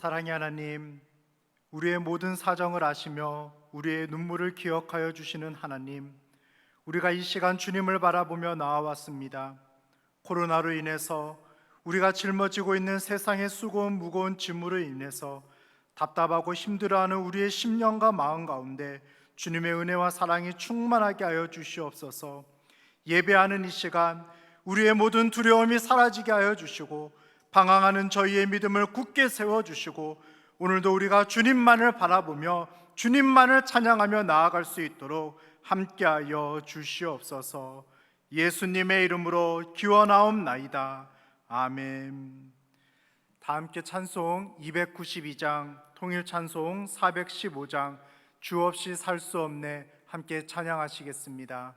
사랑의 하나님, 우리의 모든 사정을 아시며 우리의 눈물을 기억하여 주시는 하나님, 우리가 이 시간 주님을 바라보며 나아왔습니다. 코로나로 인해서 우리가 짊어지고 있는 세상의 수고운 무거운 짐으로 인해서 답답하고 힘들어하는 우리의 심령과 마음 가운데 주님의 은혜와 사랑이 충만하게 하여 주시옵소서. 예배하는 이 시간 우리의 모든 두려움이 사라지게 하여 주시고, 방황하는 저희의 믿음을 굳게 세워주시고, 오늘도 우리가 주님만을 바라보며 주님만을 찬양하며 나아갈 수 있도록 함께하여 주시옵소서. 예수님의 이름으로 기원하옵나이다. 아멘. 다 함께 찬송 292장, 통일 찬송 415장, 주 없이 살 수 없네 함께 찬양하시겠습니다.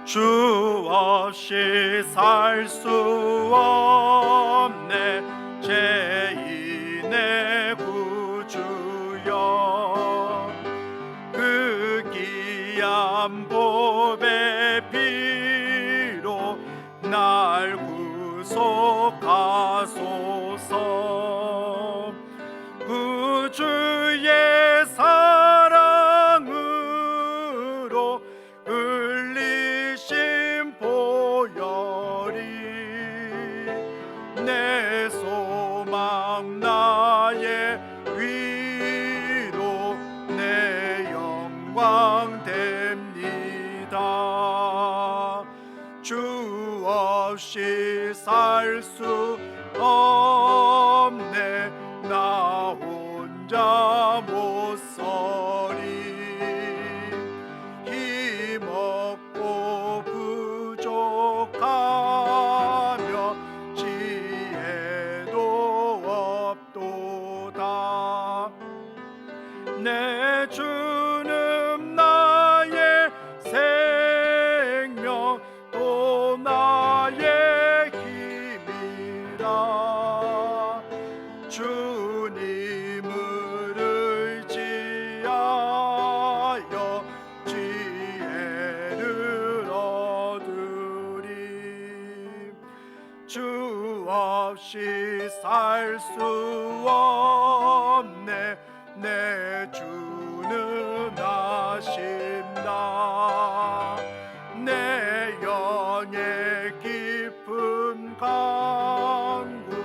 주 없이 살 수 없네 죄인의 구주여, 그 귀한 보배 피로 날 구속하소서. 구주의 사랑으로 흘리신 보혈이 내 소망 나의 위로 내 영광 됩니다. 주 없이 살 수 없네 나 혼자 못 서리. 힘없고 부족하며 지혜도 없도다. 내 주는 나의 생명 또 나의 힘이라. 주님을 의지하여 지혜를 얻으리. 주 없이 살 수 없네 내 주는 아신다. 내 영의 깊은 간구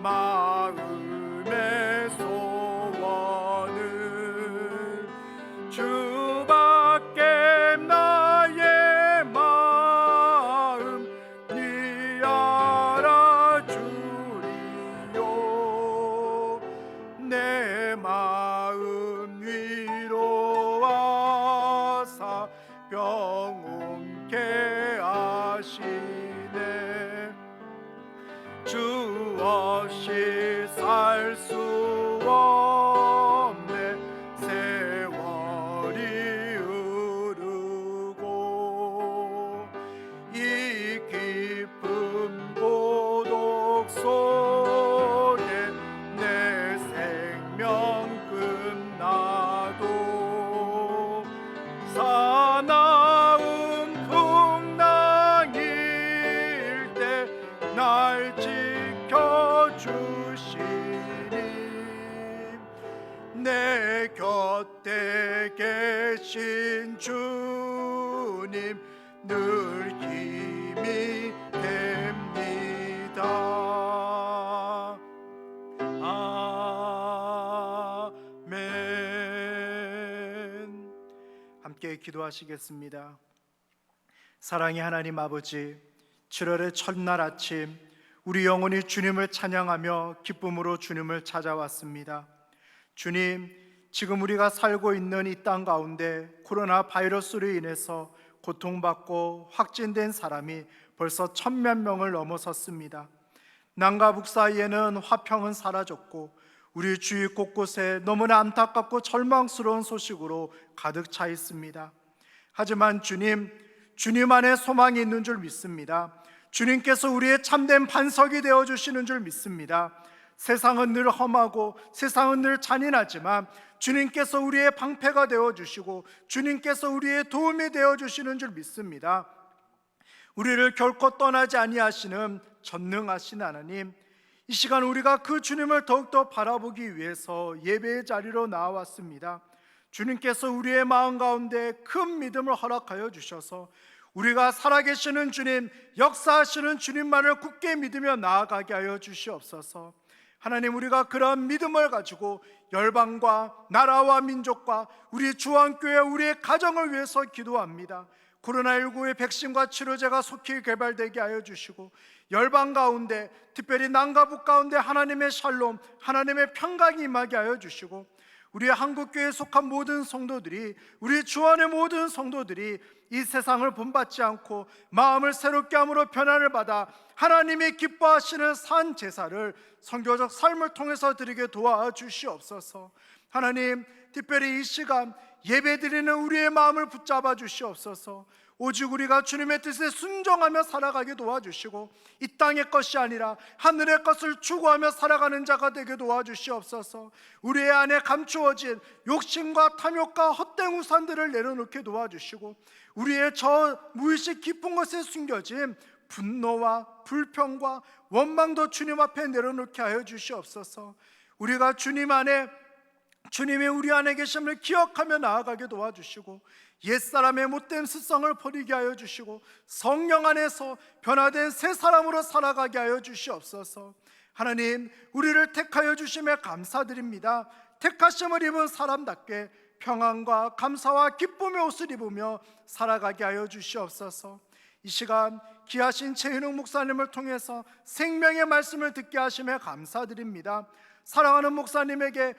마음의 소원을 주밖에 나의 마음 네 알아주리요. 내 마음 위로하사 병온케 하시네. 주 없이 살 수 없네 세월이 흐르고. 이 깊은 고독 속에 내 생명 끝나도 사나운 풍랑일 때 날 지켜주시니. 내 곁에 계신 주님 늘 힘이 됩니다. 아멘. 함께 기도하시겠습니다. 사랑의 하나님 아버지, 7월의 첫날 아침 우리 영혼이 주님을 찬양하며 기쁨으로 주님을 찾아왔습니다. 주님, 지금 우리가 살고 있는 이 땅 가운데 코로나 바이러스로 인해서 고통받고 확진된 사람이 벌써 1,000만 명을 넘어섰습니다. 남과 북 사이에는 화평은 사라졌고 우리 주위 곳곳에 너무나 안타깝고 절망스러운 소식으로 가득 차 있습니다. 하지만 주님 안에 소망이 있는 줄 믿습니다. 주님께서 우리의 참된 반석이 되어주시는 줄 믿습니다. 세상은 늘 험하고 세상은 늘 잔인하지만 주님께서 우리의 방패가 되어주시고 주님께서 우리의 도움이 되어주시는 줄 믿습니다. 우리를 결코 떠나지 아니하시는 전능하신 하나님, 이 시간 우리가 그 주님을 더욱더 바라보기 위해서 예배의 자리로 나왔습니다. 주님께서 우리의 마음 가운데 큰 믿음을 허락하여 주셔서 우리가 살아계시는 주님, 역사하시는 주님만을 굳게 믿으며 나아가게 하여 주시옵소서. 하나님, 우리가 그런 믿음을 가지고 열방과 나라와 민족과 우리 주한교회, 우리의 가정을 위해서 기도합니다. 코로나19의 백신과 치료제가 속히 개발되게 하여 주시고 열방 가운데, 특별히 남과 북 가운데 하나님의 샬롬, 하나님의 평강이 임하게 하여 주시고 우리 한국교회에 속한 모든 성도들이, 우리 주안의 모든 성도들이 이 세상을 본받지 않고 마음을 새롭게 함으로 변화를 받아 하나님이 기뻐하시는 산 제사를 선교적 삶을 통해서 드리게 도와주시옵소서. 하나님, 특별히 이 시간 예배드리는 우리의 마음을 붙잡아 주시옵소서. 오직 우리가 주님의 뜻에 순종하며 살아가게 도와주시고 이 땅의 것이 아니라 하늘의 것을 추구하며 살아가는 자가 되게 도와주시옵소서. 우리의 안에 감추어진 욕심과 탐욕과 헛된 우상들을 내려놓게 도와주시고 우리의 저 무의식 깊은 곳에 숨겨진 분노와 불평과 원망도 주님 앞에 내려놓게 하여 주시옵소서. 우리가 주님 안에, 주님이 우리 안에 계심을 기억하며 나아가게 도와주시고 옛사람의 못된 습성을 버리게 하여 주시고 성령 안에서 변화된 새 사람으로 살아가게 하여 주시옵소서. 하나님, 우리를 택하여 주심에 감사드립니다. 택하심을 입은 사람답게 평안과 감사와 기쁨의 옷을 입으며 살아가게 하여 주시옵소서. 이 시간 귀하신 최인욱 목사님을 통해서 생명의 말씀을 듣게 하심에 감사드립니다. 사랑하는 목사님에게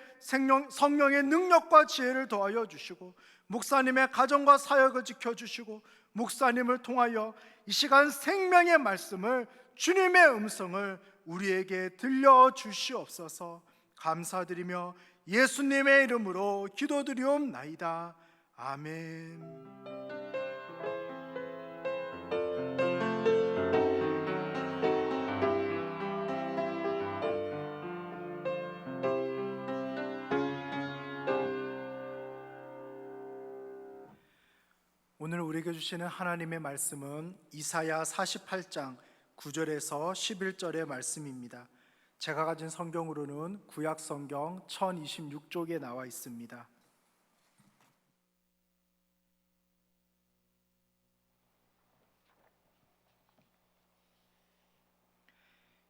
성령의 능력과 지혜를 더하여 주시고 목사님의 가정과 사역을 지켜주시고 목사님을 통하여 이 시간 생명의 말씀을, 주님의 음성을 우리에게 들려주시옵소서. 감사드리며 예수님의 이름으로 기도드리옵나이다. 아멘. 오늘 우리에게 주시는 하나님의 말씀은 이사야 48장 9절에서 11절의 말씀입니다. 제가 가진 성경으로는 구약 성경 1026쪽에 나와 있습니다.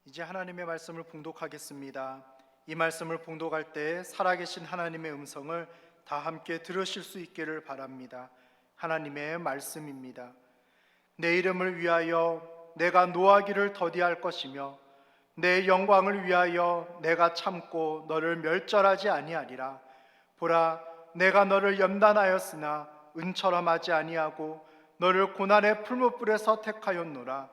이제 하나님의 말씀을 봉독하겠습니다. 이 말씀을 봉독할 때 살아계신 하나님의 음성을 다 함께 들으실 수 있기를 바랍니다. 하나님의 말씀입니다. 내 이름을 위하여 내가 노하기를 더디할 것이며 내 영광을 위하여 내가 참고 너를 멸절하지 아니하리라. 보라, 내가 너를 염단하였으나 은처럼 하지 아니하고 너를 고난의 풀무불에서 택하였노라.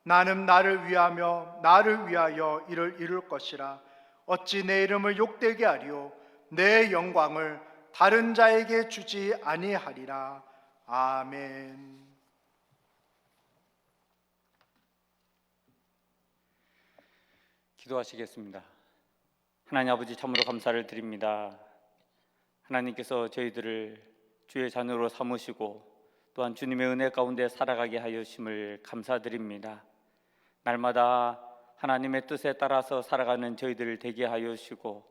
나는 나를 위하여 이를 이룰 것이라. 어찌 내 이름을 욕되게 하리요 내 영광을 다른 자에게 주지 아니하리라. 아멘. 기도하시겠습니다. 하나님 아버지, 참으로 감사를 드립니다. 하나님께서 저희들을 주의 자녀로 삼으시고 또한 주님의 은혜 가운데 살아가게 하여심을 감사드립니다. 날마다 하나님의 뜻에 따라서 살아가는 저희들을 되게 하여주시고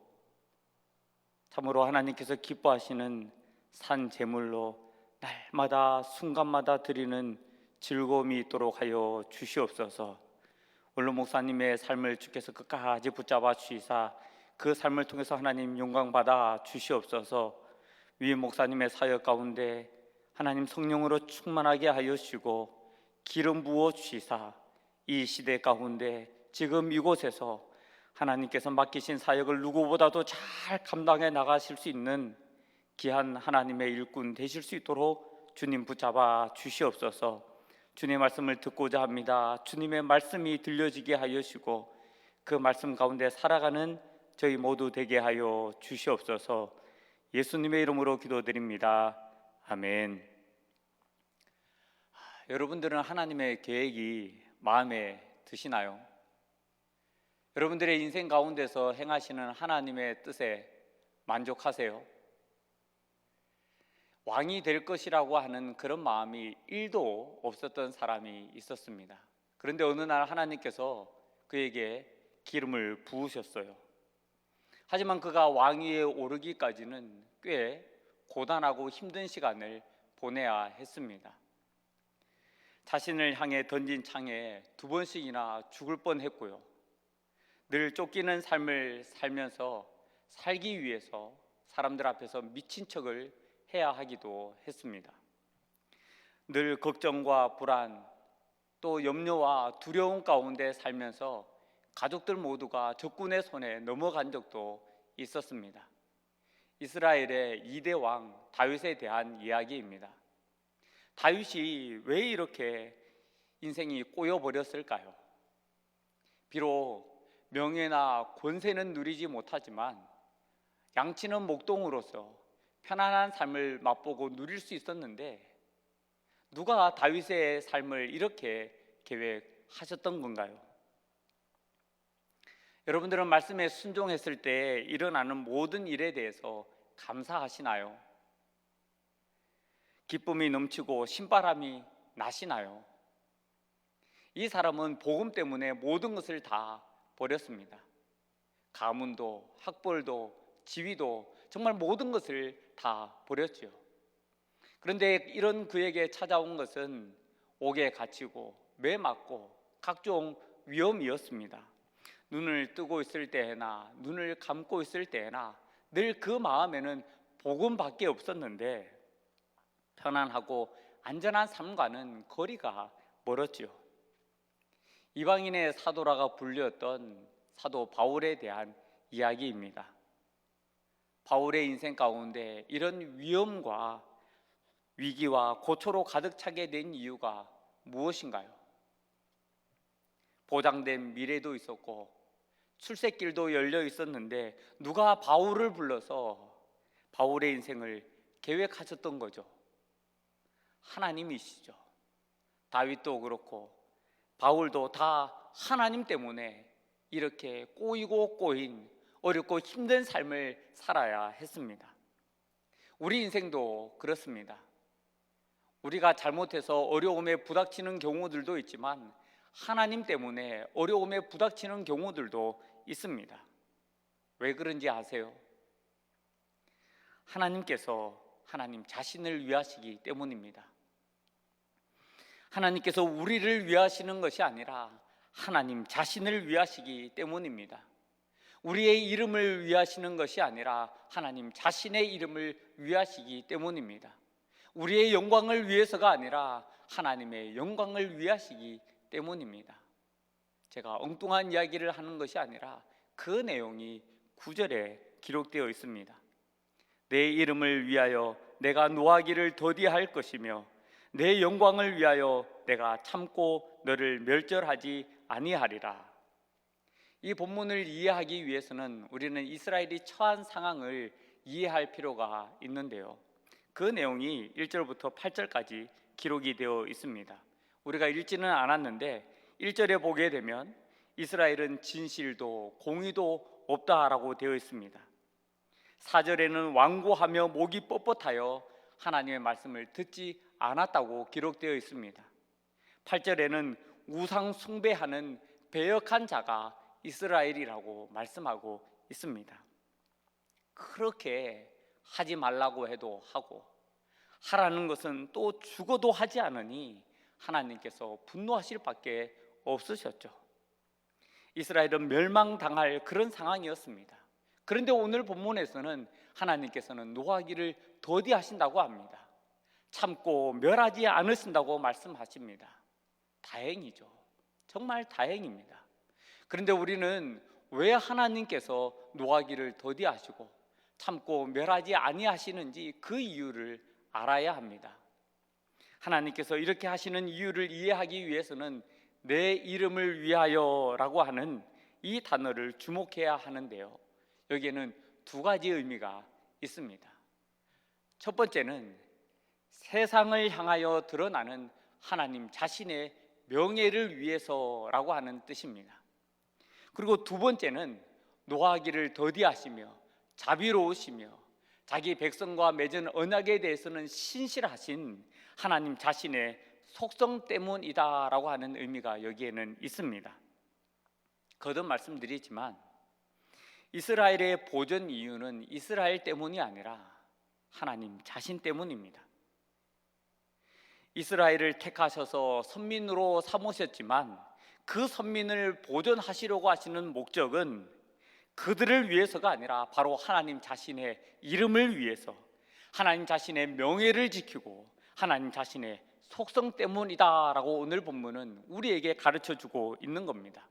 참으로 하나님께서 기뻐하시는 산 제물로 날마다 순간마다 드리는 즐거움이 있도록 하여 주시옵소서. 오늘 목사님의 삶을 주께서 끝까지 붙잡아 주시사 그 삶을 통해서 하나님 영광 받아 주시옵소서. 위 목사님의 사역 가운데 하나님 성령으로 충만하게 하여 주시고 기름 부어 주시사 이 시대 가운데 지금 이곳에서 하나님께서 맡기신 사역을 누구보다도 잘 감당해 나가실 수 있는 귀한 하나님의 일꾼 되실 수 있도록 주님 붙잡아 주시옵소서. 주님의 말씀을 듣고자 합니다. 주님의 말씀이 들려지게 하여주시고 그 말씀 가운데 살아가는 저희 모두 되게 하여 주시옵소서. 예수님의 이름으로 기도드립니다. 아멘. 여러분들은 하나님의 계획이 마음에 드시나요? 여러분들의 인생 가운데서 행하시는 하나님의 뜻에 만족하세요? 왕이 될 것이라고 하는 그런 마음이 1도 없었던 사람이 있었습니다. 그런데 어느 날 하나님께서 그에게 기름을 부으셨어요. 하지만 그가 왕위에 오르기까지는 꽤 고단하고 힘든 시간을 보내야 했습니다. 자신을 향해 던진 창에 2번씩이나 죽을 뻔했고요. 늘 쫓기는 삶을 살면서 살기 위해서 사람들 앞에서 미친 척을 해야 하기도 했습니다. 늘 걱정과 불안, 또 염려와 두려움 가운데 살면서 가족들 모두가 적군의 손에 넘어간 적도 있었습니다. 이스라엘의 2대 왕 다윗에 대한 이야기입니다. 다윗이 왜 이렇게 인생이 꼬여버렸을까요? 비록 명예나 권세는 누리지 못하지만 양치는 목동으로서 편안한 삶을 맛보고 누릴 수 있었는데 누가 다윗의 삶을 이렇게 계획하셨던 건가요? 여러분들은 말씀에 순종했을 때 일어나는 모든 일에 대해서 감사하시나요? 기쁨이 넘치고 신바람이 나시나요? 이 사람은 복음 때문에 모든 것을 다 버렸습니다. 가문도, 학벌도, 지위도, 정말 모든 것을 다 버렸죠. 그런데 이런 그에게 찾아온 것은 옥에 갇히고 매 맞고 각종 위험이었습니다. 눈을 뜨고 있을 때나 눈을 감고 있을 때나 늘 그 마음에는 복음밖에 없었는데 편안하고 안전한 삶과는 거리가 멀었죠. 이방인의 사도라가 불렸던 사도 바울에 대한 이야기입니다. 바울의 인생 가운데 이런 위험과 위기와 고초로 가득 차게 된 이유가 무엇인가요? 보장된 미래도 있었고 출세길도 열려 있었는데 누가 바울을 불러서 바울의 인생을 계획하셨던 거죠? 하나님이시죠. 다윗도 그렇고 바울도 다 하나님 때문에 이렇게 꼬이고 꼬인 어렵고 힘든 삶을 살아야 했습니다. 우리 인생도 그렇습니다. 우리가 잘못해서 어려움에 부닥치는 경우들도 있지만 하나님 때문에 어려움에 부닥치는 경우들도 있습니다. 왜 그런지 아세요? 하나님께서 하나님 자신을 위하시기 때문입니다. 하나님께서 우리를 위하시는 것이 아니라 하나님 자신을 위하시기 때문입니다. 우리의 이름을 위하시는 것이 아니라 하나님 자신의 이름을 위하시기 때문입니다. 우리의 영광을 위해서가 아니라 하나님의 영광을 위하시기 때문입니다. 제가 엉뚱한 이야기를 하는 것이 아니라 그 내용이 9절에 기록되어 있습니다. 내 이름을 위하여 내가 노하기를 더디할 것이며 내 영광을 위하여 내가 참고 너를 멸절하지 아니하리라. 이 본문을 이해하기 위해서는 우리는 이스라엘이 처한 상황을 이해할 필요가 있는데요. 그 내용이 1절부터 8절까지 기록이 되어 있습니다. 우리가 읽지는 않았는데 1절에 보게 되면 이스라엘은 진실도 공의도 없다라고 되어 있습니다. 4절에는 완고하며 목이 뻣뻣하여 하나님의 말씀을 듣지 않았다고 기록되어 있습니다. 8절에는 우상 숭배하는 배역한 자가 이스라엘이라고 말씀하고 있습니다. 그렇게 하지 말라고 해도 하고 하라는 것은 또 죽어도 하지 않으니 하나님께서 분노하실 밖에 없으셨죠. 이스라엘은 멸망당할 그런 상황이었습니다. 그런데 오늘 본문에서는 하나님께서는 노하기를 더디하신다고 합니다. 참고 멸하지 않으신다고 말씀하십니다. 다행이죠. 정말 다행입니다. 그런데 우리는 왜 하나님께서 노하기를 더디하시고 참고 멸하지 아니하시는지 그 이유를 알아야 합니다. 하나님께서 이렇게 하시는 이유를 이해하기 위해서는 내 이름을 위하여라고 하는 이 단어를 주목해야 하는데요. 여기에는 2가지 의미가 있습니다. 첫 번째는 세상을 향하여 드러나는 하나님 자신의 명예를 위해서라고 하는 뜻입니다. 그리고 두 번째는 노하기를 더디하시며 자비로우시며 자기 백성과 맺은 언약에 대해서는 신실하신 하나님 자신의 속성 때문이다라고 하는 의미가 여기에는 있습니다. 거듭 말씀드리지만 이스라엘의 보존 이유는 이스라엘 때문이 아니라 하나님 자신 때문입니다. 이스라엘을 택하셔서 선민으로 삼으셨지만 그 선민을 보존하시려고 하시는 목적은 그들을 위해서가 아니라 바로 하나님 자신의 이름을 위해서, 하나님 자신의 명예를 지키고 하나님 자신의 속성 때문이다라고 오늘 본문은 우리에게 가르쳐주고 있는 겁니다.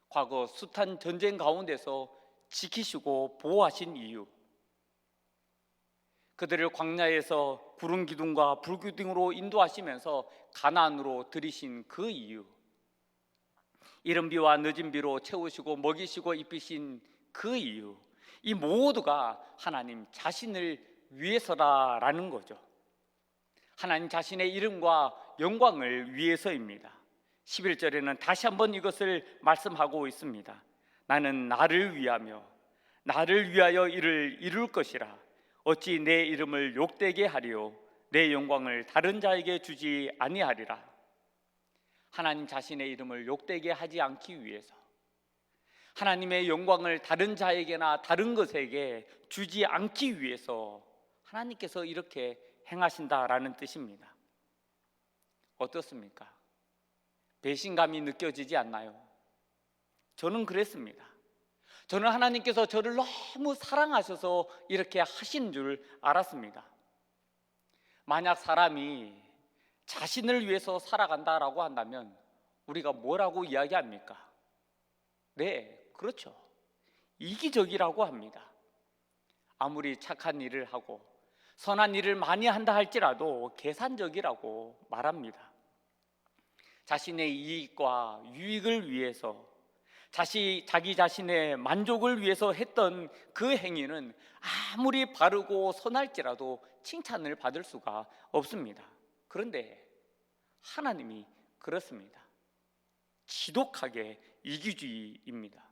과거 숱한 전쟁 가운데서 지키시고 보호하신 이유, 그들을 광야에서 구름 기둥과 불 기둥으로 인도하시면서 가나안으로 들이신 그 이유, 이른 비와 늦은 비로 채우시고 먹이시고 입히신 그 이유, 이 모두가 하나님 자신을 위해서라는 거죠. 하나님 자신의 이름과 영광을 위해서입니다. 11절에는 다시 한번 이것을 말씀하고 있습니다. 나는 나를 위하며 나를 위하여 이를 이룰 것이라. 어찌 내 이름을 욕되게 하리요 내 영광을 다른 자에게 주지 아니하리라. 하나님 자신의 이름을 욕되게 하지 않기 위해서, 하나님의 영광을 다른 자에게나 다른 것에게 주지 않기 위해서 하나님께서 이렇게 행하신다라는 뜻입니다. 어떻습니까? 배신감이 느껴지지 않나요? 저는 그랬습니다. 저는 하나님께서 저를 너무 사랑하셔서 이렇게 하신 줄 알았습니다. 만약 사람이 자신을 위해서 살아간다라고 한다면 우리가 뭐라고 이야기합니까? 네, 그렇죠. 이기적이라고 합니다. 아무리 착한 일을 하고 선한 일을 많이 한다 할지라도 계산적이라고 말합니다. 자신의 이익과 유익을 위해서, 자기 자신의 만족을 위해서 했던 그 행위는 아무리 바르고 선할지라도 칭찬을 받을 수가 없습니다. 그런데 하나님이 그렇습니다. 지독하게 이기주의입니다.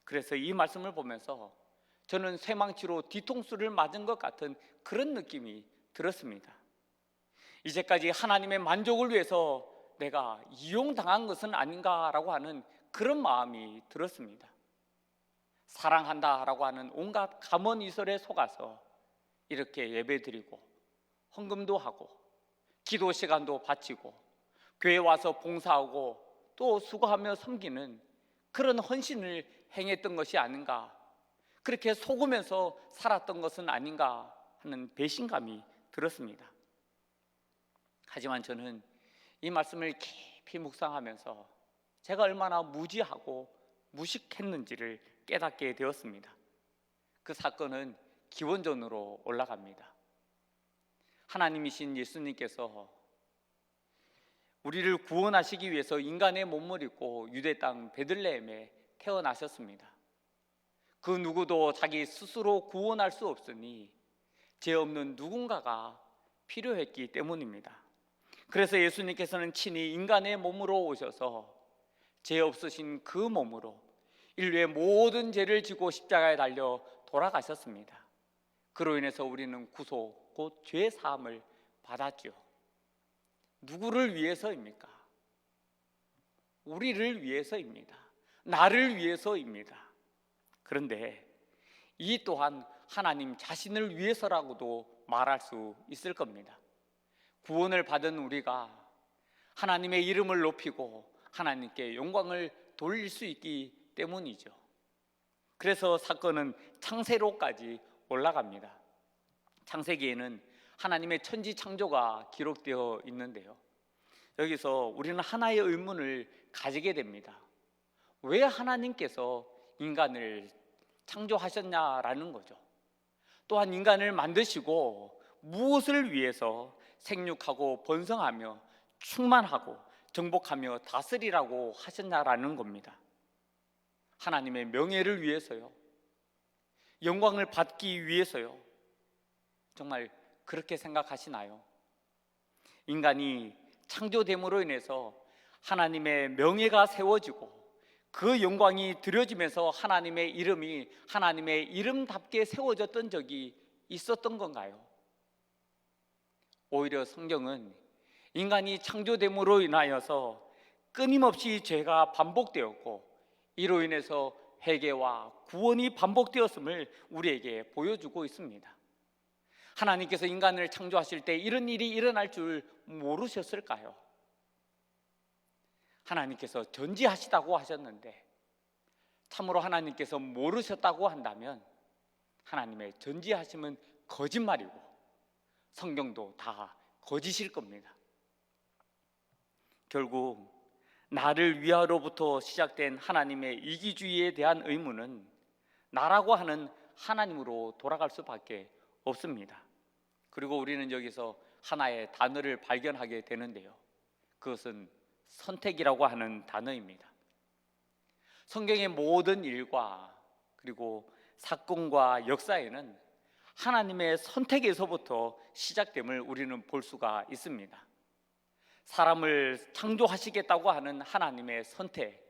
그래서 이 말씀을 보면서 저는 쇠망치로 뒤통수를 맞은 것 같은 그런 느낌이 들었습니다. 이제까지 하나님의 만족을 위해서 내가 이용당한 것은 아닌가라고 하는 그런 마음이 들었습니다. 사랑한다라고 하는 온갖 감언이설에 속아서 이렇게 예배드리고 헌금도 하고 기도 시간도 바치고 교회 와서 봉사하고 또 수고하며 섬기는 그런 헌신을 행했던 것이 아닌가, 그렇게 속으면서 살았던 것은 아닌가 하는 배신감이 들었습니다. 하지만 저는 이 말씀을 깊이 묵상하면서 제가 얼마나 무지하고 무식했는지를 깨닫게 되었습니다. 그 사건은 기원전으로 올라갑니다. 하나님이신 예수님께서 우리를 구원하시기 위해서 인간의 몸을 입고 유대 땅 베들레헴에 태어나셨습니다. 그 누구도 자기 스스로 구원할 수 없으니 죄 없는 누군가가 필요했기 때문입니다. 그래서 예수님께서는 친히 인간의 몸으로 오셔서 죄 없으신 그 몸으로 인류의 모든 죄를 지고 십자가에 달려 돌아가셨습니다. 그로 인해서 우리는 구속, 곧 죄 사함을 받았죠. 누구를 위해서입니까? 우리를 위해서입니다. 나를 위해서입니다. 그런데 이 또한 하나님 자신을 위해서라고도 말할 수 있을 겁니다. 구원을 받은 우리가 하나님의 이름을 높이고 하나님께 영광을 돌릴 수 있기 때문이죠. 그래서 사건은 창세로까지 올라갑니다. 창세기에는 하나님의 천지 창조가 기록되어 있는데요, 여기서 우리는 하나의 의문을 가지게 됩니다. 왜 하나님께서 인간을 창조하셨냐라는 거죠. 또한 인간을 만드시고 무엇을 위해서 생육하고 번성하며 충만하고 정복하며 다스리라고 하셨냐라는 겁니다. 하나님의 명예를 위해서요? 영광을 받기 위해서요? 정말 그렇게 생각하시나요? 인간이 창조됨으로 인해서 하나님의 명예가 세워지고 그 영광이 드려지면서 하나님의 이름이 하나님의 이름답게 세워졌던 적이 있었던 건가요? 오히려 성경은 인간이 창조됨으로 인하여서 끊임없이 죄가 반복되었고 이로 인해서 회개와 구원이 반복되었음을 우리에게 보여주고 있습니다. 하나님께서 인간을 창조하실 때 이런 일이 일어날 줄 모르셨을까요? 하나님께서 전지하시다고 하셨는데 참으로 하나님께서 모르셨다고 한다면 하나님의 전지하심은 거짓말이고 성경도 다 거짓일 겁니다. 결국 나를 위하로부터 시작된 하나님의 이기주의에 대한 의무는 나라고 하는 하나님으로 돌아갈 수밖에 없습니다. 그리고 우리는 여기서 하나의 단어를 발견하게 되는데요, 그것은 선택이라고 하는 단어입니다. 성경의 모든 일과 그리고 사건과 역사에는 하나님의 선택에서부터 시작됨을 우리는 볼 수가 있습니다. 사람을 창조하시겠다고 하는 하나님의 선택,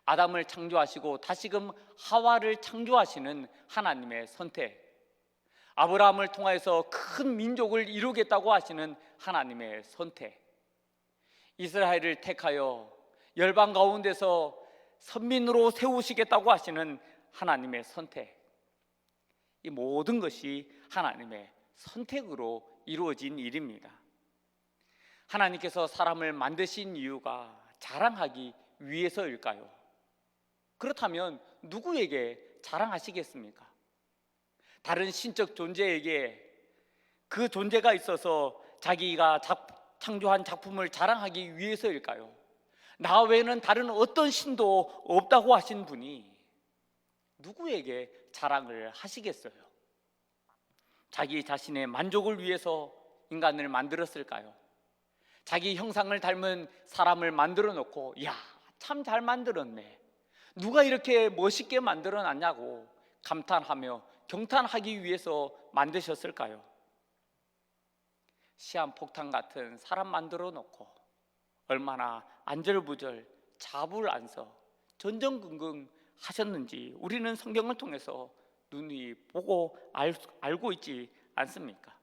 아담을 창조하시고 다시금 하와를 창조하시는 하나님의 선택, 아브라함을 통하여서 큰 민족을 이루겠다고 하시는 하나님의 선택, 이스라엘을 택하여 열방 가운데서 선민으로 세우시겠다고 하시는 하나님의 선택, 이 모든 것이 하나님의 선택으로 이루어진 일입니다. 하나님께서 사람을 만드신 이유가 자랑하기 위해서일까요? 그렇다면 누구에게 자랑하시겠습니까? 다른 신적 존재에게 그 존재가 있어서 자기가 창조한 작품을 자랑하기 위해서일까요? 나 외에는 다른 어떤 신도 없다고 하신 분이 누구에게 자랑을 하시겠어요? 자기 자신의 만족을 위해서 인간을 만들었을까요? 자기 형상을 닮은 사람을 만들어 놓고 야, 참 잘 만들었네, 누가 이렇게 멋있게 만들어 놨냐고 감탄하며 경탄하기 위해서 만드셨을까요? 시한폭탄 같은 사람 만들어 놓고 얼마나 안절부절 자불안서 전전긍긍 하셨는지 우리는 성경을 통해서 눈이 보고 알고 있지 않습니까?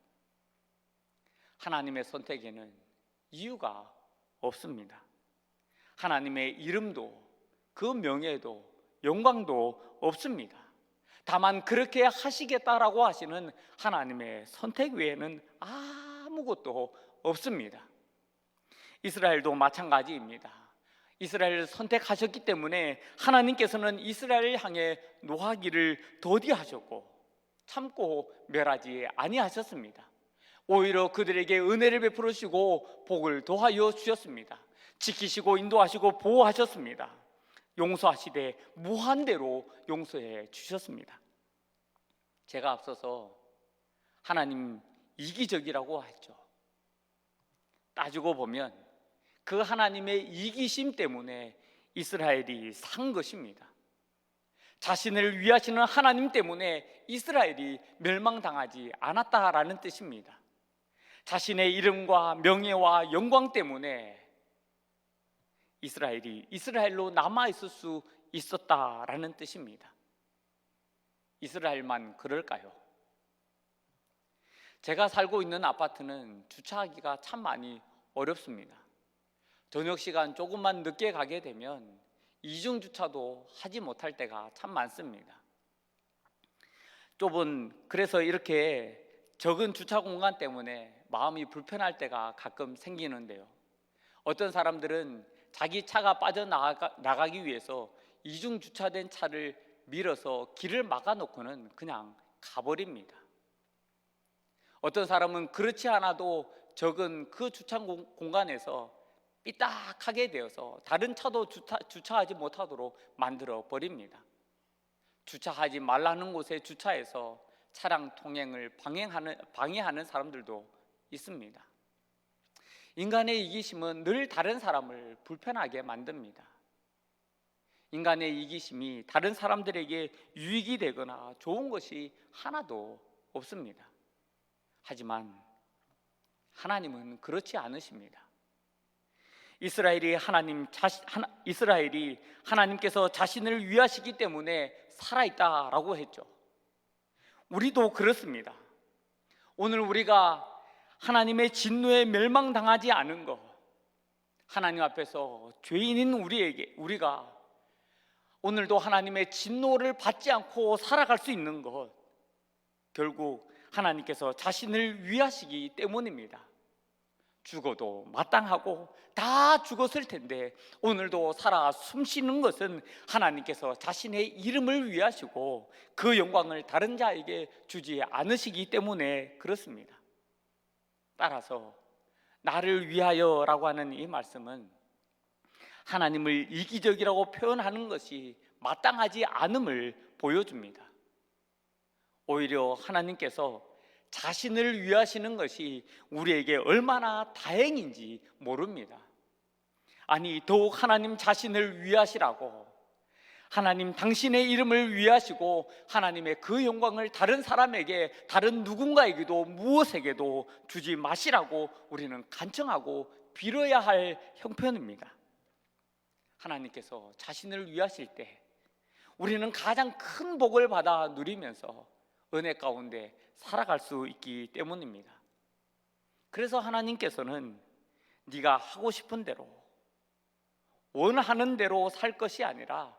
하나님의 선택에는 이유가 없습니다. 하나님의 이름도 그 명예도 영광도 없습니다. 다만 그렇게 하시겠다라고 하시는 하나님의 선택 외에는 아무것도 없습니다. 이스라엘도 마찬가지입니다. 이스라엘을 선택하셨기 때문에 하나님께서는 이스라엘을 향해 노하기를 더디하셨고 참고 멸하지 아니하셨습니다. 오히려 그들에게 은혜를 베풀으시고 복을 더하여 주셨습니다. 지키시고 인도하시고 보호하셨습니다. 용서하시되 무한대로 용서해 주셨습니다. 제가 앞서서 하나님 이기적이라고 했죠. 따지고 보면 그 하나님의 이기심 때문에 이스라엘이 산 것입니다. 자신을 위하시는 하나님 때문에 이스라엘이 멸망당하지 않았다라는 뜻입니다. 자신의 이름과 명예와 영광 때문에 이스라엘이 이스라엘로 남아있을 수 있었다라는 뜻입니다. 이스라엘만 그럴까요? 제가 살고 있는 아파트는 주차하기가 참 많이 어렵습니다. 저녁 시간 조금만 늦게 가게 되면 이중 주차도 하지 못할 때가 참 많습니다. 그래서 이렇게 적은 주차 공간 때문에 마음이 불편할 때가 가끔 생기는데요, 어떤 사람들은 자기 차가 빠져나가기 위해서 이중 주차된 차를 밀어서 길을 막아놓고는 그냥 가버립니다. 어떤 사람은 그렇지 않아도 적은 그 주차 공간에서 삐딱하게 되어서 다른 차도 주차하지 못하도록 만들어 버립니다. 주차하지 말라는 곳에 주차해서 차량 통행을 방해하는 사람들도 있습니다. 인간의 이기심은 늘 다른 사람을 불편하게 만듭니다. 인간의 이기심이 다른 사람들에게 유익이 되거나 좋은 것이 하나도 없습니다. 하지만 하나님은 그렇지 않으십니다. 이스라엘이 하나님께서 자신을 위하시기 때문에 살아있다라고 했죠. 우리도 그렇습니다. 오늘 우리가 하나님의 진노에 멸망당하지 않은 것, 하나님 앞에서 죄인인 우리가 오늘도 하나님의 진노를 받지 않고 살아갈 수 있는 것, 결국 하나님께서 자신을 위하시기 때문입니다. 죽어도 마땅하고 다 죽었을 텐데 오늘도 살아 숨쉬는 것은 하나님께서 자신의 이름을 위하시고 그 영광을 다른 자에게 주지 않으시기 때문에 그렇습니다. 따라서 나를 위하여라고 하는 이 말씀은 하나님을 이기적이라고 표현하는 것이 마땅하지 않음을 보여줍니다. 오히려 하나님께서 자신을 위하시는 것이 우리에게 얼마나 다행인지 모릅니다. 아니, 더욱 하나님 자신을 위하시라고, 하나님 당신의 이름을 위하시고 하나님의 그 영광을 다른 사람에게, 다른 누군가에게도 무엇에게도 주지 마시라고 우리는 간청하고 빌어야 할 형편입니다. 하나님께서 자신을 위하실 때 우리는 가장 큰 복을 받아 누리면서 은혜 가운데 살아갈 수 있기 때문입니다. 그래서 하나님께서는 네가 하고 싶은 대로, 원하는 대로 살 것이 아니라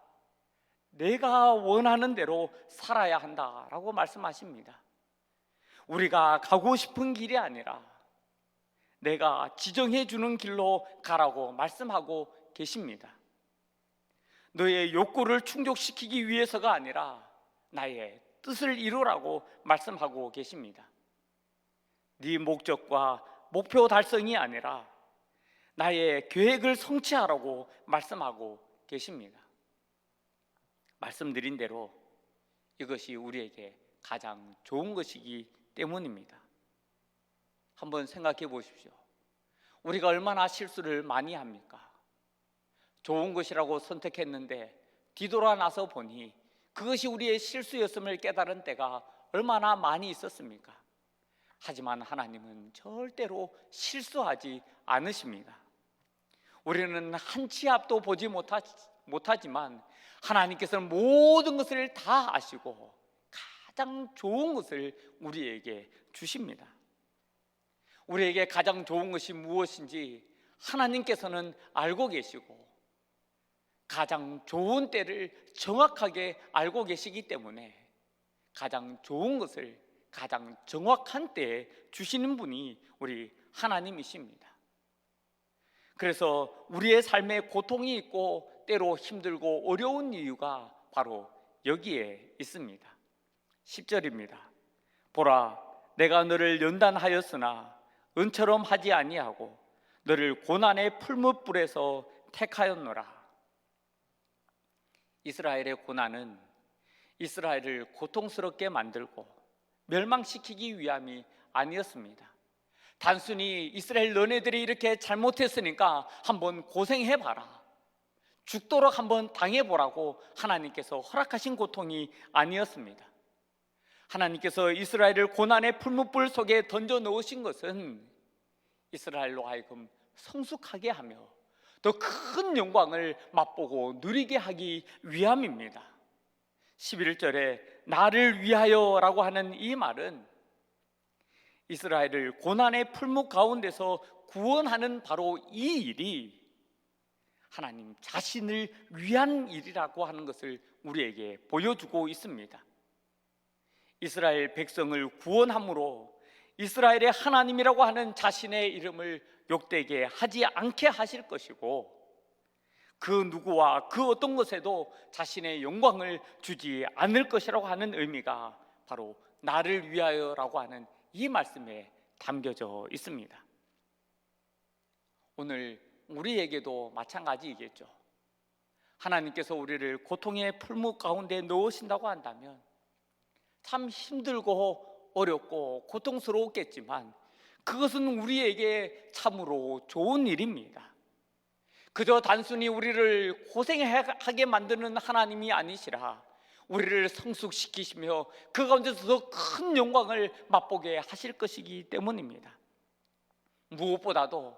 내가 원하는 대로 살아야 한다라고 말씀하십니다. 우리가 가고 싶은 길이 아니라 내가 지정해 주는 길로 가라고 말씀하고 계십니다. 너의 욕구를 충족시키기 위해서가 아니라 나의 뜻을 이루라고 말씀하고 계십니다. 네 목적과 목표 달성이 아니라 나의 계획을 성취하라고 말씀하고 계십니다. 말씀드린 대로 이것이 우리에게 가장 좋은 것이기 때문입니다. 한번 생각해 보십시오. 우리가 얼마나 실수를 많이 합니까? 좋은 것이라고 선택했는데 뒤돌아 나서 보니 그것이 우리의 실수였음을 깨달은 때가 얼마나 많이 있었습니까? 하지만 하나님은 절대로 실수하지 않으십니다. 우리는 한 치 앞도 보지 못하지만 하나님께서는 모든 것을 다 아시고 가장 좋은 것을 우리에게 주십니다. 우리에게 가장 좋은 것이 무엇인지 하나님께서는 알고 계시고 가장 좋은 때를 정확하게 알고 계시기 때문에 가장 좋은 것을 가장 정확한 때에 주시는 분이 우리 하나님이십니다. 그래서 우리의 삶에 고통이 있고 때로 힘들고 어려운 이유가 바로 여기에 있습니다. 10절입니다. 보라, 내가 너를 연단하였으나 은처럼 하지 아니하고 너를 고난의 풀무불에서 택하였노라. 이스라엘의 고난은 이스라엘을 고통스럽게 만들고 멸망시키기 위함이 아니었습니다. 단순히 이스라엘 너네들이 이렇게 잘못했으니까 한번 고생해봐라, 죽도록 한번 당해보라고 하나님께서 허락하신 고통이 아니었습니다. 하나님께서 이스라엘을 고난의 풀무불 속에 던져 넣으신 것은 이스라엘로 하여금 성숙하게 하며 더 큰 영광을 맛보고 누리게 하기 위함입니다. 11절에 나를 위하여라고 하는 이 말은 이스라엘을 고난의 풀무 가운데서 구원하는 바로 이 일이 하나님 자신을 위한 일이라고 하는 것을 우리에게 보여주고 있습니다. 이스라엘 백성을 구원함으로 이스라엘의 하나님이라고 하는 자신의 이름을 욕되게 하지 않게 하실 것이고 그 누구와 그 어떤 것에도 자신의 영광을 주지 않을 것이라고 하는 의미가 바로 나를 위하여라고 하는 이 말씀에 담겨져 있습니다. 오늘 우리에게도 마찬가지이겠죠. 하나님께서 우리를 고통의 풀무 가운데 넣으신다고 한다면 참 힘들고 어렵고 고통스러웠겠지만 그것은 우리에게 참으로 좋은 일입니다. 그저 단순히 우리를 고생하게 만드는 하나님이 아니시라 우리를 성숙시키시며 그 가운데서 더 큰 영광을 맛보게 하실 것이기 때문입니다. 무엇보다도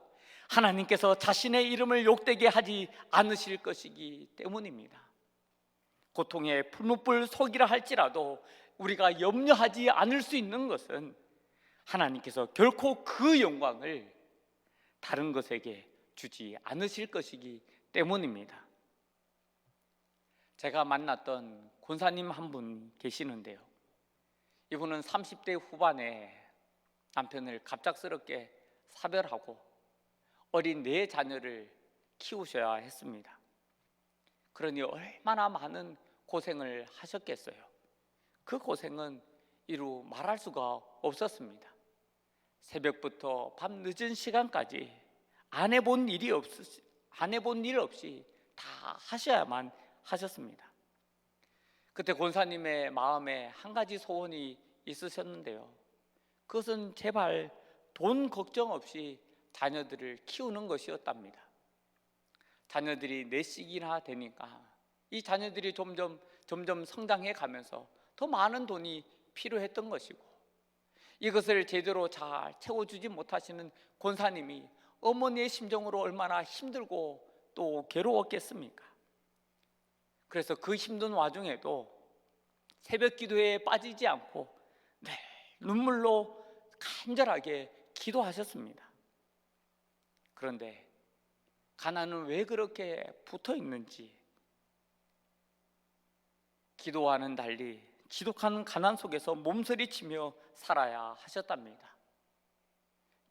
하나님께서 자신의 이름을 욕되게 하지 않으실 것이기 때문입니다. 고통의 풀무불 속이라 할지라도 우리가 염려하지 않을 수 있는 것은 하나님께서 결코 그 영광을 다른 것에게 주지 않으실 것이기 때문입니다. 제가 만났던 권사님 한 분 계시는데요, 이분은 30대 후반에 남편을 갑작스럽게 사별하고 어린 4자녀를 키우셔야 했습니다. 그러니 얼마나 많은 고생을 하셨겠어요. 그 고생은 이루 말할 수가 없었습니다. 새벽부터 밤 늦은 시간까지 안 해본 일 없이 다 하셔야만 하셨습니다. 그때 권사님의 마음에 한 가지 소원이 있으셨는데요, 그것은 제발 돈 걱정 없이 자녀들을 키우는 것이었답니다. 자녀들이 4씩이나 되니까 이 자녀들이 점점 성장해 가면서 더 많은 돈이 필요했던 것이고, 이것을 제대로 잘 채워주지 못하시는 권사님이 어머니의 심정으로 얼마나 힘들고 또 괴로웠겠습니까? 그래서 그 힘든 와중에도 새벽 기도에 빠지지 않고 늘 눈물로 간절하게 기도하셨습니다. 그런데 가난은 왜 그렇게 붙어 있는지, 기도와는 달리 지독한 가난 속에서 몸서리치며 살아야 하셨답니다.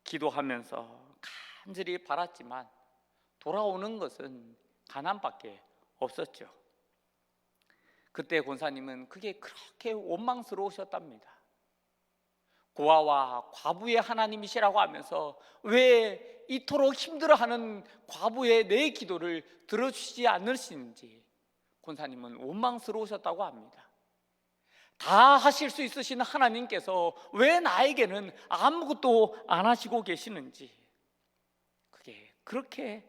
기도하면서 간절히 바랐지만 돌아오는 것은 가난밖에 없었죠. 그때 권사님은 그게 그렇게 원망스러우셨답니다. 고아와 과부의 하나님이시라고 하면서 왜 이토록 힘들어하는 과부의 내 기도를 들어주시지 않으시는지 권사님은 원망스러우셨다고 합니다. 다 하실 수 있으신 하나님께서 왜 나에게는 아무것도 안 하시고 계시는지, 그게 그렇게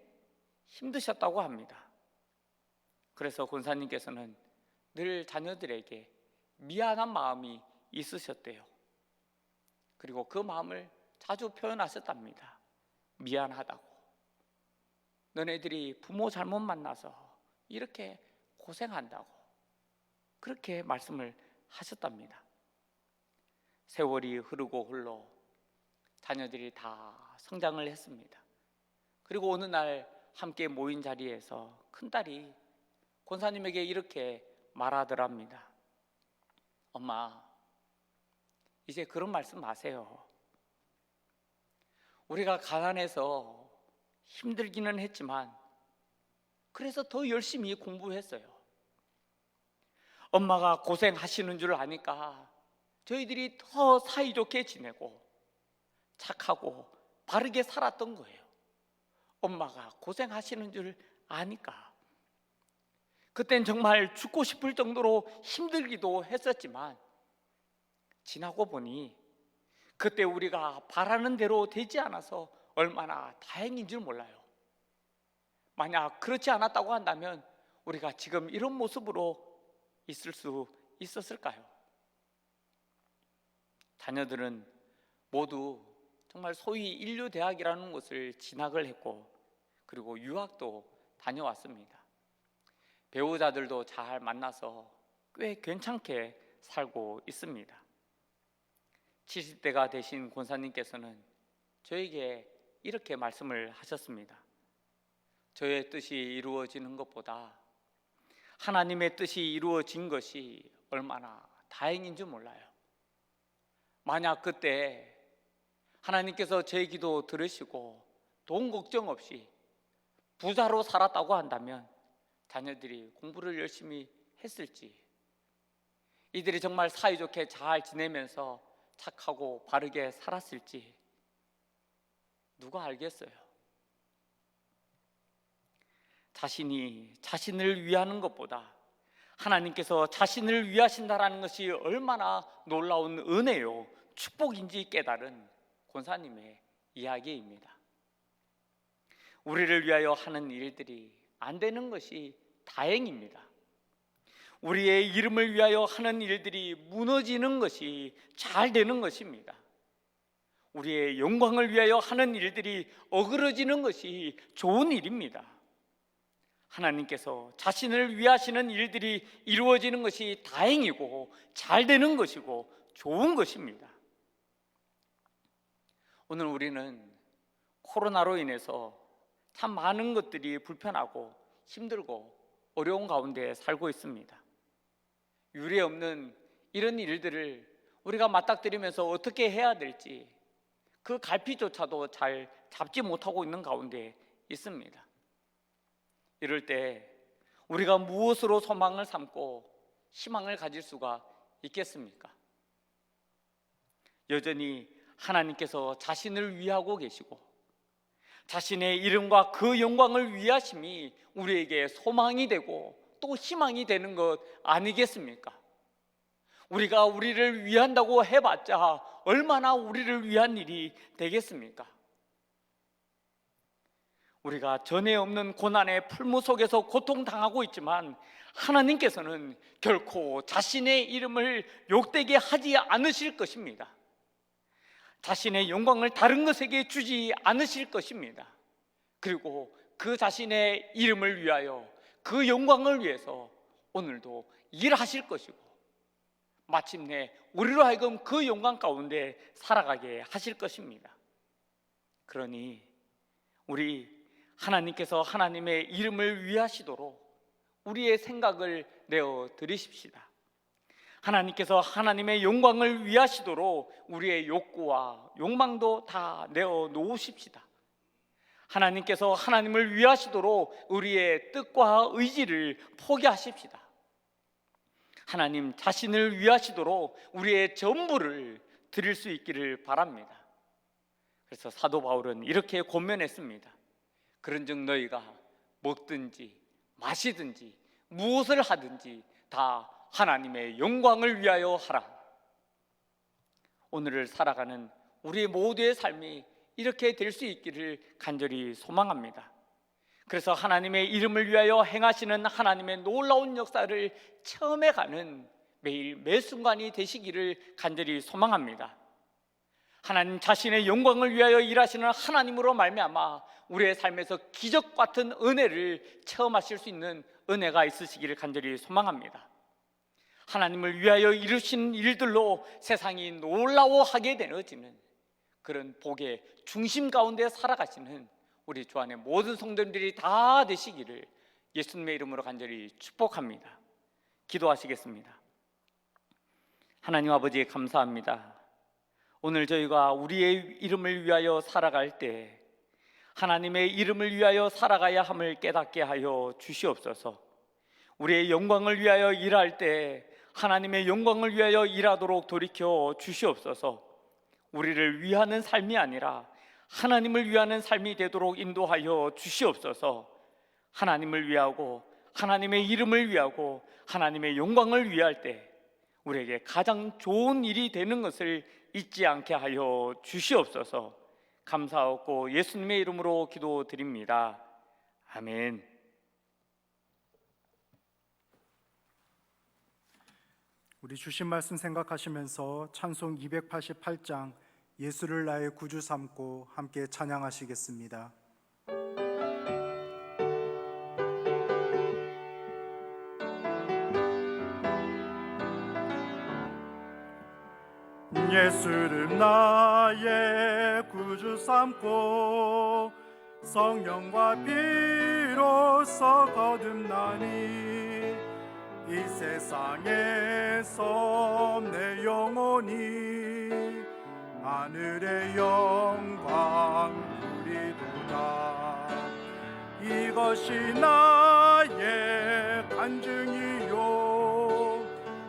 힘드셨다고 합니다. 그래서 권사님께서는 늘 자녀들에게 미안한 마음이 있으셨대요. 그리고 그 마음을 자주 표현하셨답니다. 미안하다고. 너네들이 부모 잘못 만나서 이렇게 고생한다고, 그렇게 말씀을 하셨답니다. 세월이 흐르고 흘러 자녀들이 다 성장을 했습니다. 그리고 어느 날 함께 모인 자리에서 큰딸이 권사님에게 이렇게 말하더랍니다. 엄마, 이제 그런 말씀 마세요. 우리가 가난해서 힘들기는 했지만 그래서 더 열심히 공부했어요. 엄마가 고생하시는 줄 아니까 저희들이 더 사이좋게 지내고 착하고 바르게 살았던 거예요. 엄마가 고생하시는 줄 아니까. 그땐 정말 죽고 싶을 정도로 힘들기도 했었지만 지나고 보니 그때 우리가 바라는 대로 되지 않아서 얼마나 다행인 줄 몰라요. 만약 그렇지 않았다고 한다면 우리가 지금 이런 모습으로 있을 수 있었을까요? 자녀들은 모두 정말 소위 인류대학이라는 곳을 진학을 했고, 그리고 유학도 다녀왔습니다. 배우자들도 잘 만나서 꽤 괜찮게 살고 있습니다. 70대가 되신 권사님께서는 저에게 이렇게 말씀을 하셨습니다. 저의 뜻이 이루어지는 것보다 하나님의 뜻이 이루어진 것이 얼마나 다행인 줄 몰라요. 만약 그때 하나님께서 제 기도 들으시고 돈 걱정 없이 부자로 살았다고 한다면 자녀들이 공부를 열심히 했을지, 이들이 정말 사이좋게 잘 지내면서 착하고 바르게 살았을지 누가 알겠어요? 자신이 자신을 위하는 것보다 하나님께서 자신을 위하신다라는 것이 얼마나 놀라운 은혜요, 축복인지 깨달은 권사님의 이야기입니다. 우리를 위하여 하는 일들이 안 되는 것이 다행입니다. 우리의 이름을 위하여 하는 일들이 무너지는 것이 잘 되는 것입니다. 우리의 영광을 위하여 하는 일들이 어그러지는 것이 좋은 일입니다. 하나님께서 자신을 위하시는 일들이 이루어지는 것이 다행이고 잘 되는 것이고 좋은 것입니다. 오늘 우리는 코로나로 인해서 참 많은 것들이 불편하고 힘들고 어려운 가운데 살고 있습니다. 유례 없는 이런 일들을 우리가 맞닥뜨리면서 어떻게 해야 될지 그 갈피조차도 잘 잡지 못하고 있는 가운데 있습니다. 이럴 때 우리가 무엇으로 소망을 삼고 희망을 가질 수가 있겠습니까? 여전히 하나님께서 자신을 위하고 계시고 자신의 이름과 그 영광을 위하심이 우리에게 소망이 되고 또 희망이 되는 것 아니겠습니까? 우리가 우리를 위한다고 해봤자 얼마나 우리를 위한 일이 되겠습니까? 우리가 전에 없는 고난의 풀무 속에서 고통당하고 있지만 하나님께서는 결코 자신의 이름을 욕되게 하지 않으실 것입니다. 자신의 영광을 다른 것에게 주지 않으실 것입니다. 그리고 그 자신의 이름을 위하여 그 영광을 위해서 오늘도 일하실 것이고 마침내 우리로 하여금 그 영광 가운데 살아가게 하실 것입니다. 그러니 우리 하나님께서 하나님의 이름을 위하시도록 우리의 생각을 내어 드리십시다. 하나님께서 하나님의 영광을 위하시도록 우리의 욕구와 욕망도 다 내어 놓으십시다. 하나님께서 하나님을 위하시도록 우리의 뜻과 의지를 포기하십시다. 하나님 자신을 위하시도록 우리의 전부를 드릴 수 있기를 바랍니다. 그래서 사도 바울은 이렇게 권면했습니다. 그런즉 너희가 먹든지 마시든지 무엇을 하든지 다 하나님의 영광을 위하여 하라. 오늘을 살아가는 우리 모두의 삶이 이렇게 될 수 있기를 간절히 소망합니다. 그래서 하나님의 이름을 위하여 행하시는 하나님의 놀라운 역사를 체험해가는 매일 매 순간이 되시기를 간절히 소망합니다. 하나님 자신의 영광을 위하여 일하시는 하나님으로 말미암아 우리의 삶에서 기적 같은 은혜를 체험하실 수 있는 은혜가 있으시기를 간절히 소망합니다. 하나님을 위하여 이루신 일들로 세상이 놀라워하게 되어지는 그런 복의 중심 가운데 살아가시는 우리 주 안의 모든 성도님들이 다 되시기를 예수님의 이름으로 간절히 축복합니다. 기도하시겠습니다. 하나님 아버지 감사합니다. 오늘 저희가 우리의 이름을 위하여 살아갈 때 하나님의 이름을 위하여 살아가야 함을 깨닫게 하여 주시옵소서. 우리의 영광을 위하여 일할 때 하나님의 영광을 위하여 일하도록 돌이켜 주시옵소서. 우리를 위하는 삶이 아니라 하나님을 위하는 삶이 되도록 인도하여 주시옵소서. 하나님을 위하고 하나님의 이름을 위하고 하나님의 영광을 위할 때 우리에게 가장 좋은 일이 되는 것을 잊지 않게 하여 주시옵소서. 감사하고 예수님의 이름으로 기도드립니다. 아멘. 우리 주신 말씀 생각하시면서 찬송 288장 예수를 나의 구주 삼고 함께 찬양하시겠습니다. 예수를 나의 구주 삼고 성령과 피로써 거듭나니 이 세상에서 내 영혼이 하늘의 영광 누리도다. 이것이 나의 간증이요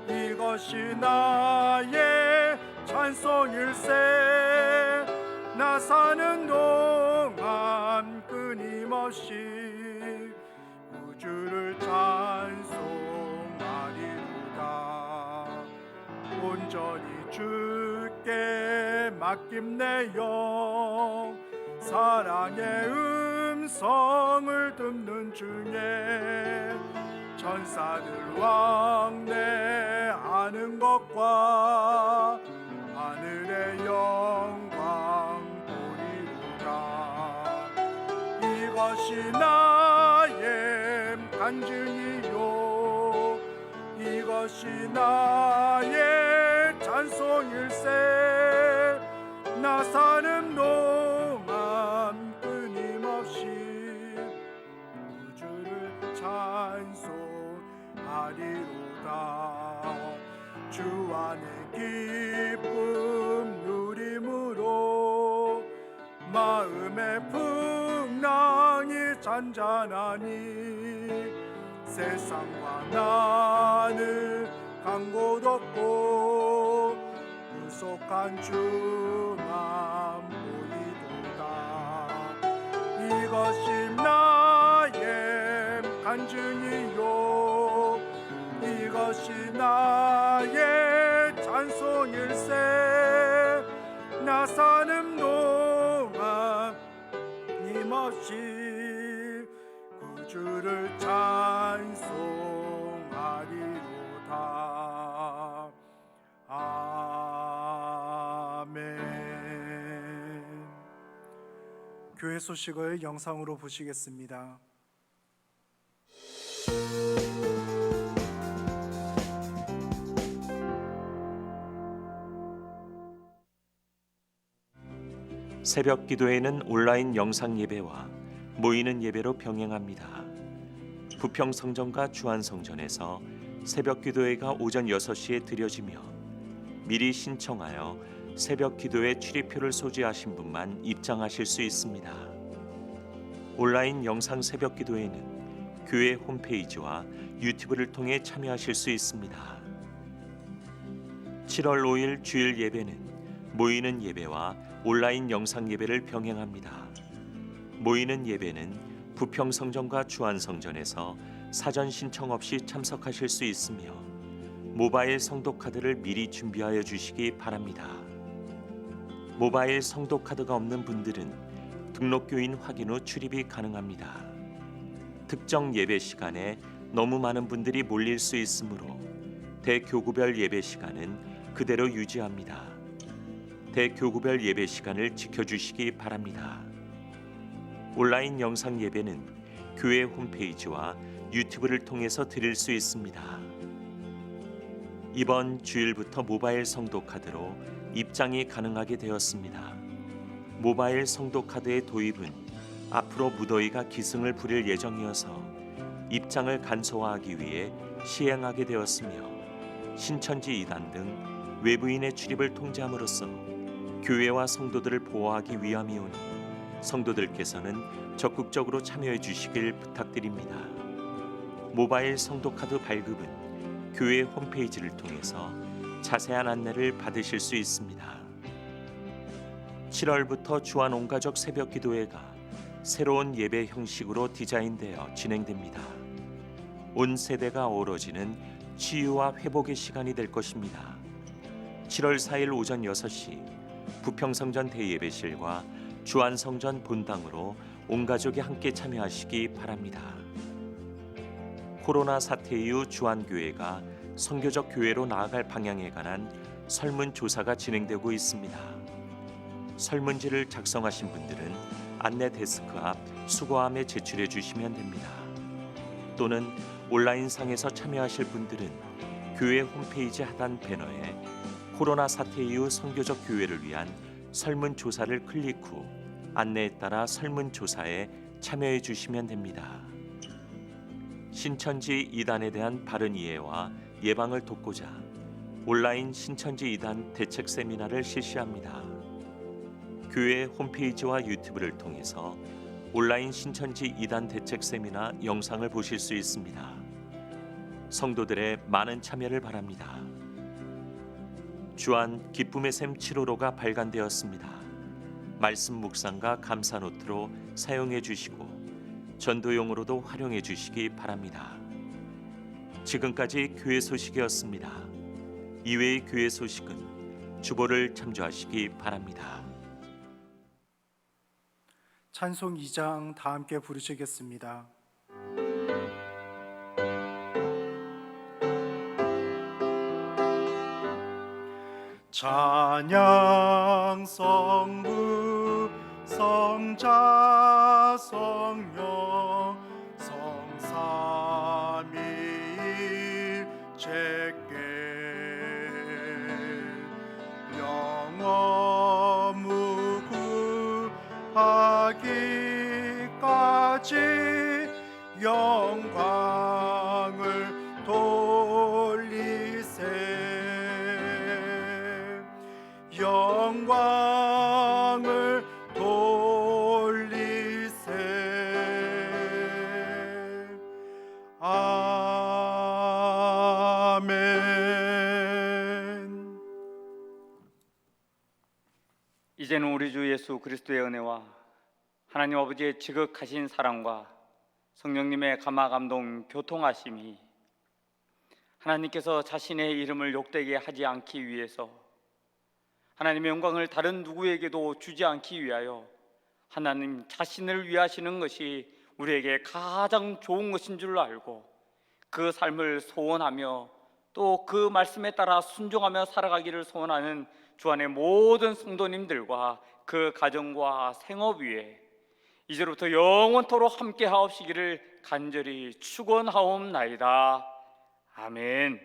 이것이 나의 찬송일세. 나 사는 동안 끊임없이 구주를 찬송하리로다. 온전히 주께 맡김 내 영 사랑의 음성을 듣는 중에 천사들 왕래하는 것과 하늘의 영광 이것이 나의 간증이요 이것이 나의 찬송일세 나 사는 동안 끊임없이 주를 찬송하리로다 주 안에 기쁨 누림으로 마음의 풍랑이 잔잔하니 세상과 나는 간 곳 없고 구속한 주만 보이도다 이것이 나의 간증이요 이것이 나의 찬송일세 나 사는 동안 힘없이 구주를 찬송하리로다 아멘. 교회 소식을 영상으로 보시겠습니다. 새벽 기도회는 온라인 영상 예배와 모이는 예배로 병행합니다. 부평성전과 주안성전에서 새벽 기도회가 오전 6시에 드려지며 미리 신청하여 새벽 기도회 출입표를 소지하신 분만 입장하실 수 있습니다. 온라인 영상 새벽 기도회는 교회 홈페이지와 유튜브를 통해 참여하실 수 있습니다. 7월 5일 주일 예배는 모이는 예배와 온라인 영상 예배를 병행합니다. 모이는 예배는 부평성전과 주안성전에서 사전 신청 없이 참석하실 수 있으며 모바일 성도 카드를 미리 준비하여 주시기 바랍니다. 모바일 성도 카드가 없는 분들은 등록교인 확인 후 출입이 가능합니다. 특정 예배 시간에 너무 많은 분들이 몰릴 수 있으므로 대교구별 예배 시간은 그대로 유지합니다. 대교구별 예배 시간을 지켜주시기 바랍니다. 온라인 영상 예배는 교회 홈페이지와 유튜브를 통해서 드릴 수 있습니다. 이번 주일부터 모바일 성도 카드로 입장이 가능하게 되었습니다. 모바일 성도 카드의 도입은 앞으로 무더위가 기승을 부릴 예정이어서 입장을 간소화하기 위해 시행하게 되었으며 신천지 이단 등 외부인의 출입을 통제함으로써 교회와 성도들을 보호하기 위함이오니 성도들께서는 적극적으로 참여해 주시길 부탁드립니다. 모바일 성도카드 발급은 교회 홈페이지를 통해서 자세한 안내를 받으실 수 있습니다. 7월부터 주안 온가족 새벽 기도회가 새로운 예배 형식으로 디자인되어 진행됩니다. 온 세대가 어우러지는 치유와 회복의 시간이 될 것입니다. 7월 4일 오전 6시 부평성전 대예배실과 주안성전 본당으로 온 가족이 함께 참여하시기 바랍니다. 코로나 사태 이후 주안교회가 선교적 교회로 나아갈 방향에 관한 설문조사가 진행되고 있습니다. 설문지를 작성하신 분들은 안내 데스크 앞 수거함에 제출해 주시면 됩니다. 또는 온라인상에서 참여하실 분들은 교회 홈페이지 하단 배너에 코로나 사태 이후 선교적 교회를 위한 설문조사를 클릭 후 안내에 따라 설문조사에 참여해 주시면 됩니다. 신천지 이단에 대한 바른 이해와 예방을 돕고자 온라인 신천지 이단 대책 세미나를 실시합니다. 교회 홈페이지와 유튜브를 통해서 온라인 신천지 이단 대책 세미나 영상을 보실 수 있습니다. 성도들의 많은 참여를 바랍니다. 주안 기쁨의 샘 7호로가 발간되었습니다. 말씀 묵상과 감사 노트로 사용해 주시고 전도용으로도 활용해 주시기 바랍니다. 지금까지 교회 소식이었습니다. 이외의 교회 소식은 주보를 참조하시기 바랍니다. 찬송 2장 다 함께 부르시겠습니다. 찬양 성부 성자 성령 자기까지 영광을 돌리세. 영광을 돌리세. 아멘. 이제는 우리 주 예수 그리스도의 은혜와 하나님 아버지의 지극하신 사랑과 성령님의 감화 감동 교통하심이 하나님께서 자신의 이름을 욕되게 하지 않기 위해서 하나님의 영광을 다른 누구에게도 주지 않기 위하여 하나님 자신을 위하시는 것이 우리에게 가장 좋은 것인 줄 알고 그 삶을 소원하며 또 그 말씀에 따라 순종하며 살아가기를 소원하는 주 안의 모든 성도님들과 그 가정과 생업 위에 이제로부터 영원토록 함께 하옵시기를 간절히 축원하옵나이다. 아멘.